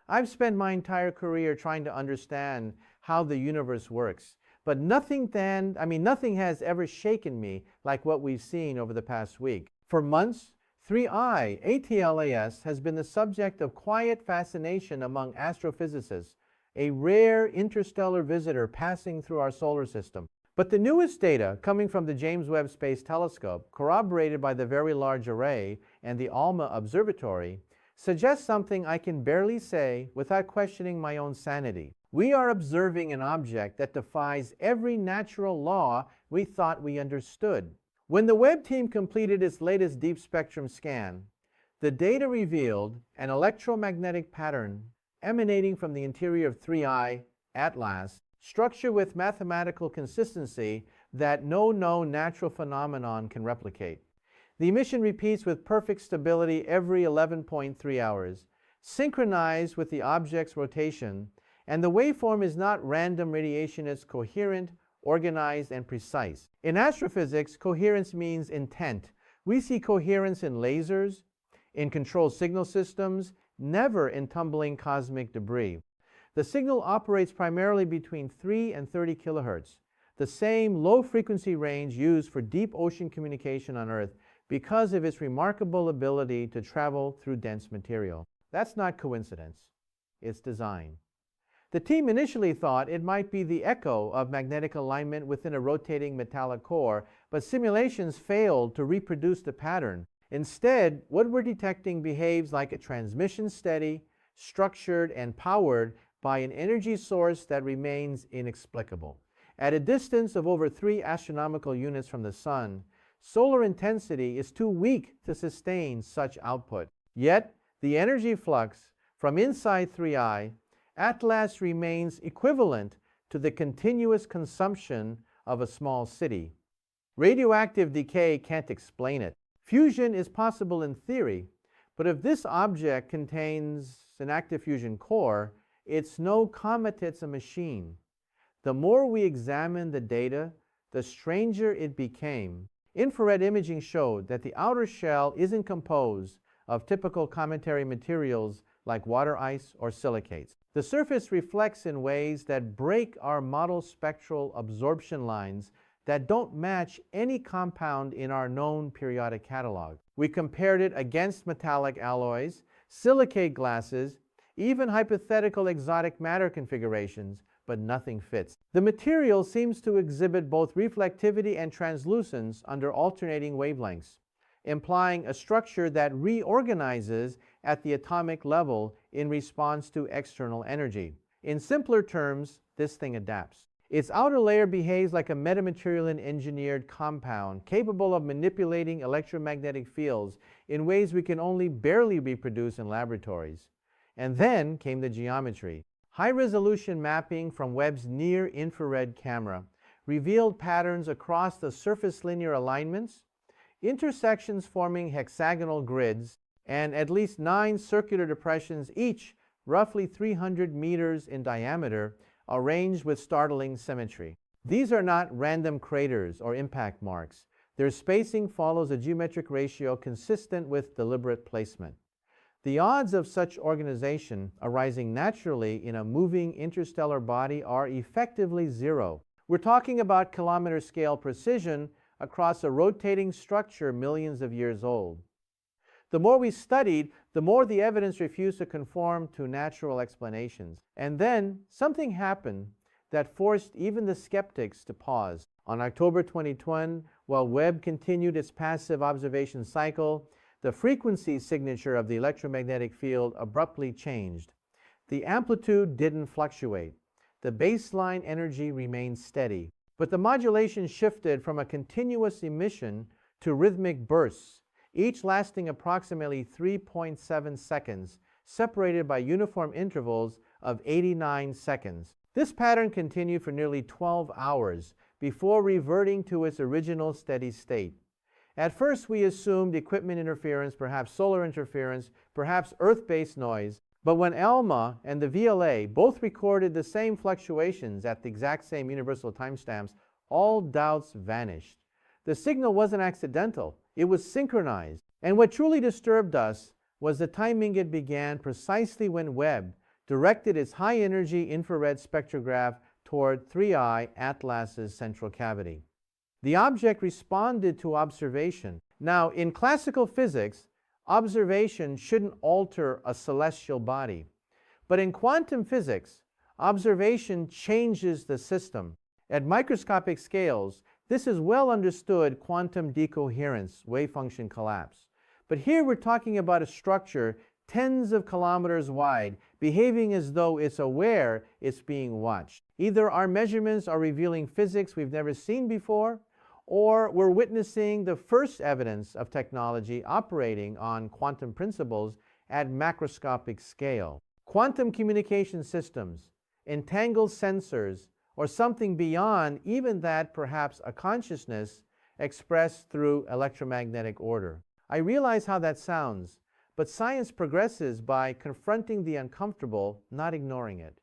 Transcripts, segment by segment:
I've spent my entire career trying to understand how the universe works, but nothing has ever shaken me like what we've seen over the past week. For months, 3I ATLAS has been the subject of quiet fascination among astrophysicists, a rare interstellar visitor passing through our solar system. But the newest data coming from the James Webb Space Telescope, corroborated by the Very Large Array and the ALMA Observatory, suggests something I can barely say without questioning my own sanity. We are observing an object that defies every natural law we thought we understood. When the Webb team completed its latest deep spectrum scan, the data revealed an electromagnetic pattern emanating from the interior of 3I Atlas, structure with mathematical consistency that no known natural phenomenon can replicate. The emission repeats with perfect stability every 11.3 hours, synchronized with the object's rotation, and the waveform is not random radiation, it's coherent, organized, and precise. In astrophysics, coherence means intent. We see coherence in lasers, in control signal systems, never in tumbling cosmic debris. The signal operates primarily between 3 and 30 kilohertz, the same low-frequency range used for deep ocean communication on Earth because of its remarkable ability to travel through dense material. That's not coincidence. It's design. The team initially thought it might be the echo of magnetic alignment within a rotating metallic core, but simulations failed to reproduce the pattern. Instead, what we're detecting behaves like a transmission steady, structured, and powered by an energy source that remains inexplicable. At a distance of over 3 astronomical units from the Sun, solar intensity is too weak to sustain such output. Yet, the energy flux from inside 3I Atlas remains equivalent to the continuous consumption of a small city. Radioactive decay can't explain it. Fusion is possible in theory, but if this object contains an active fusion core, it's no comet, it's a machine. The more we examine the data, the stranger it became. Infrared imaging showed that the outer shell isn't composed of typical cometary materials like water ice or silicates. The surface reflects in ways that break our model spectral absorption lines that don't match any compound in our known periodic catalog. We compared it against metallic alloys, silicate glasses, even hypothetical exotic matter configurations, but nothing fits. The material seems to exhibit both reflectivity and translucence under alternating wavelengths, implying a structure that reorganizes at the atomic level in response to external energy. In simpler terms, this thing adapts. Its outer layer behaves like a metamaterial-engineered compound capable of manipulating electromagnetic fields in ways we can only barely reproduce in laboratories. And then came the geometry. High-resolution mapping from Webb's near-infrared camera revealed patterns across the surface linear alignments, intersections forming hexagonal grids, and at least 9 circular depressions, each roughly 300 meters in diameter, arranged with startling symmetry. These are not random craters or impact marks. Their spacing follows a geometric ratio consistent with deliberate placement. The odds of such organization arising naturally in a moving interstellar body are effectively zero. We're talking about kilometer-scale precision across a rotating structure millions of years old. The more we studied, the more the evidence refused to conform to natural explanations. And then something happened that forced even the skeptics to pause. On October 2020, while Webb continued its passive observation cycle, the frequency signature of the electromagnetic field abruptly changed. The amplitude didn't fluctuate. The baseline energy remained steady. But the modulation shifted from a continuous emission to rhythmic bursts, each lasting approximately 3.7 seconds, separated by uniform intervals of 89 seconds. This pattern continued for nearly 12 hours before reverting to its original steady state. At first, we assumed equipment interference, perhaps solar interference, perhaps Earth-based noise, but when ALMA and the VLA both recorded the same fluctuations at the exact same universal timestamps, all doubts vanished. The signal wasn't accidental, it was synchronized. And what truly disturbed us was the timing. It began precisely when Webb, directed its high-energy infrared spectrograph toward 3I Atlas's central cavity. The object responded to observation. Now, in classical physics, observation shouldn't alter a celestial body. But in quantum physics, observation changes the system. At microscopic scales, this is well understood quantum decoherence, wave function collapse. But here we're talking about a structure tens of kilometers wide, behaving as though it's aware it's being watched. Either our measurements are revealing physics we've never seen before, or we're witnessing the first evidence of technology operating on quantum principles at macroscopic scale. Quantum communication systems, entangled sensors, or something beyond even that, perhaps a consciousness expressed through electromagnetic order. I realize how that sounds, but science progresses by confronting the uncomfortable, not ignoring it.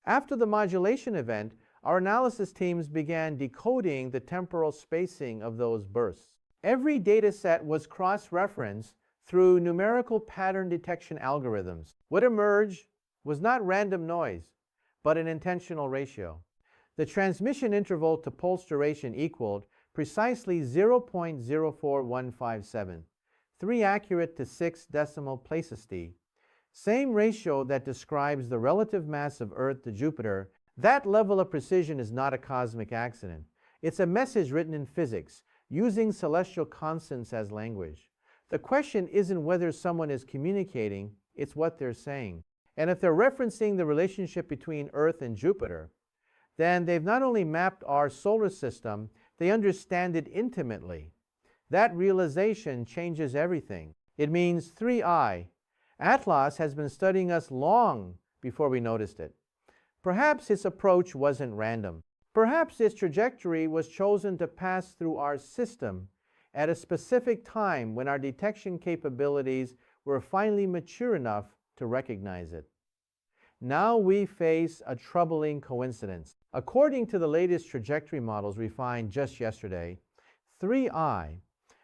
After the modulation event, our analysis teams began decoding the temporal spacing of those bursts. Every data set was cross-referenced through numerical pattern detection algorithms. What emerged was not random noise, but an intentional ratio. The transmission interval to pulse duration equaled precisely 0.04157, 3 accurate to 6 decimal placesti. Same ratio that describes the relative mass of Earth to Jupiter. That level of precision is not a cosmic accident. It's a message written in physics, using celestial constants as language. The question isn't whether someone is communicating, it's what they're saying. And if they're referencing the relationship between Earth and Jupiter, then they've not only mapped our solar system, they understand it intimately. That realization changes everything. It means 3I. Atlas has been studying us long before we noticed it. Perhaps its approach wasn't random. Perhaps its trajectory was chosen to pass through our system at a specific time when our detection capabilities were finally mature enough to recognize it. Now we face a troubling coincidence. According to the latest trajectory models refined just yesterday, 3I,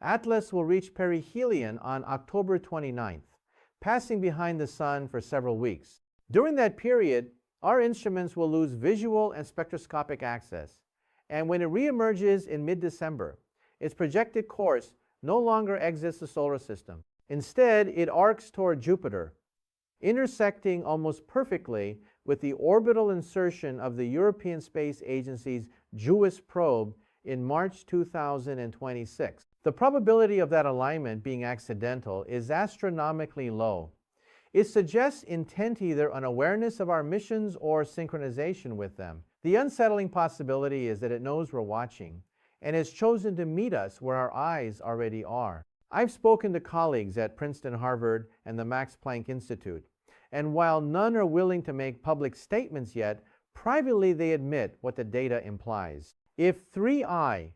Atlas will reach perihelion on October 29th, passing behind the Sun for several weeks. During that period, our instruments will lose visual and spectroscopic access, and when it reemerges in mid-December, its projected course no longer exits the solar system. Instead, it arcs toward Jupiter, intersecting almost perfectly with the orbital insertion of the European Space Agency's JUICE probe in March 2026. The probability of that alignment being accidental is astronomically low. It suggests intent either on awareness of our missions or synchronization with them. The unsettling possibility is that it knows we're watching and has chosen to meet us where our eyes already are. I've spoken to colleagues at Princeton, Harvard, and the Max Planck Institute, and while none are willing to make public statements yet, privately they admit what the data implies. If 3I,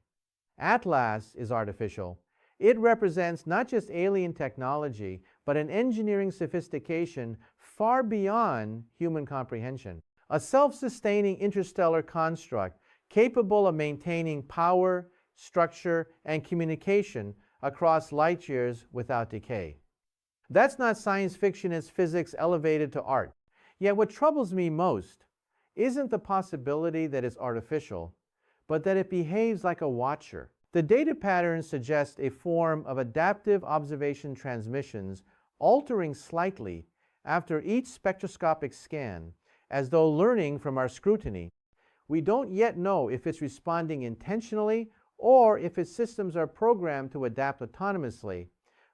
Atlas, is artificial, it represents not just alien technology, but an engineering sophistication far beyond human comprehension. A self-sustaining interstellar construct capable of maintaining power, structure, and communication across light years without decay. That's not science fiction, it's physics elevated to art. Yet what troubles me most isn't the possibility that it's artificial, but that it behaves like a watcher. The data patterns suggest a form of adaptive observation transmissions altering slightly after each spectroscopic scan, as though learning from our scrutiny. We don't yet know if it's responding intentionally or if its systems are programmed to adapt autonomously.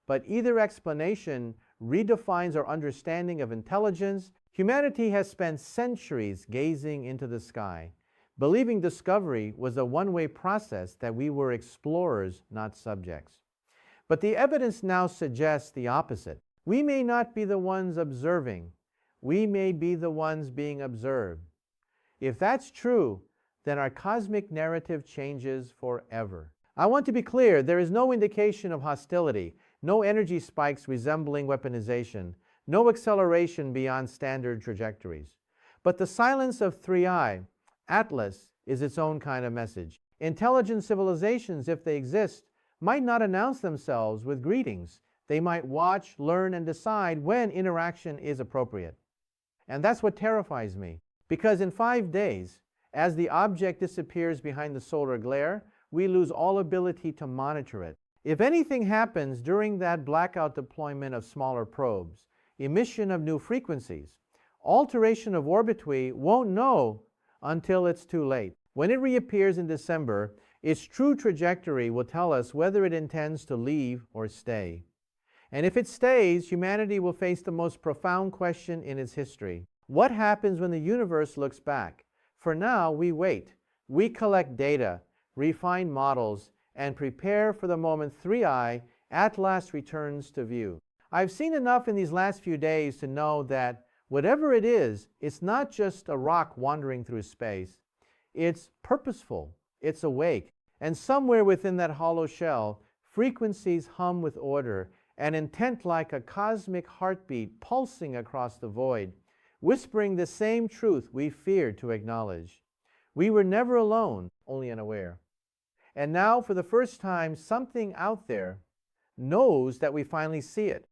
But either explanation redefines our understanding of intelligence. Humanity has spent centuries gazing into the sky, believing discovery was a one-way process, that we were explorers, not subjects. But the evidence now suggests the opposite. We may not be the ones observing. We may be the ones being observed. If that's true, then our cosmic narrative changes forever. I want to be clear, there is no indication of hostility, no energy spikes resembling weaponization, no acceleration beyond standard trajectories. But the silence of 3I, Atlas, is its own kind of message. Intelligent civilizations, if they exist, might not announce themselves with greetings. They might watch, learn, and decide when interaction is appropriate. And that's what terrifies me. Because in 5 days, as the object disappears behind the solar glare, we lose all ability to monitor it. If anything happens during that blackout deployment of smaller probes, emission of new frequencies, alteration of orbit, we won't know until it's too late. When it reappears in December, its true trajectory will tell us whether it intends to leave or stay. And if it stays, humanity will face the most profound question in its history. What happens when the universe looks back? For now, we wait. We collect data, refine models, and prepare for the moment 3i at last returns to view. I've seen enough in these last few days to know that whatever it is, it's not just a rock wandering through space. It's purposeful, it's awake, and somewhere within that hollow shell, frequencies hum with order, and intent like a cosmic heartbeat pulsing across the void, whispering the same truth we feared to acknowledge. We were never alone, only unaware. And now, for the first time, something out there knows that we finally see it.